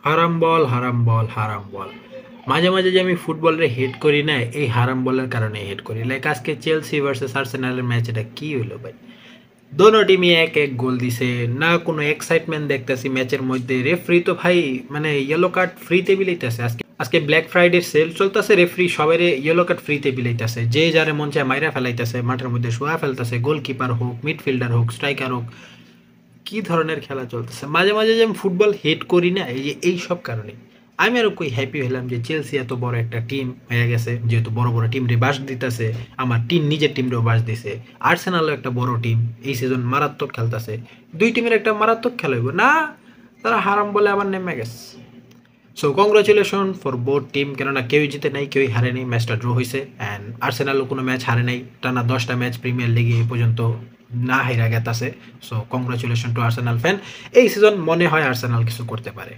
হারাম বল, হারাম বল, হারাম বল। মাঝে, মাঝে যে আমি ফুটবলরে হেট করি না, এই হারাম বলের কারণে হেট করি। লাইক আজকে চেলসি ভার্সেস আর্সেনালের ম্যাচ, এটা কি হইলো ভাই? দোনো টিমই এক এক গোল দিছে, না কোনো এক্সাইটমেন্ট দেখতেছি ম্যাচের মধ্যে। রেফারি তো ভাই মানে ইয়েলো কার্ড ফ্রিতে বিলাইতেছে। আজকে ব্ল্যাক ফ্রাইডে সেল চলতেছে, রেফারি সবারে ইয়েলো কার্ড ফ্রিতে বিলাইতেছে। যে যারে মন চায় মাইরা ফেলাইতেছে, মাঠের মধ্যে শোয়া ফেলতেছে, গোলকিপার হোক, মিডফিল্ডার হোক, স্ট্রাইকার হোক। কি ধরনের খেলা চলতেছে! মাঝে মাঝে যে আমি ফুটবল হেট করি না, এই যে এই সব কারণে। আমি আরো কই হ্যাপি হলাম যে চেলসি এত বড় একটা টিম হয়ে গেছে, যেহেতু বড় বড় টিম রে বাস দিতেছে। আমার টিম নিজের টিম রেও বাস দিছে। আর্সেনালও একটা বড় টিম, এই সিজন মারাত্মক খেলতেছে। দুই টিমের একটা মারাত্মক খেলা হইব না, তারা হারাম বলে আবার নেমে গেছে। So congratulation for both team, কেননা কেউই জিতে নাই, কেউই হারে নাই, ম্যাচটা ড্র হয়েছে। অ্যান্ড আর্সেনালও কোনো ম্যাচ হারে নাই, টানা 10টা ম্যাচ প্রিমিয়ার লিগে এই পর্যন্ত না হাইরা গেতাছে। So congratulation to Arsenal fan. এই সিজন মনে হয় আর্সেনাল কিছু করতে পারে।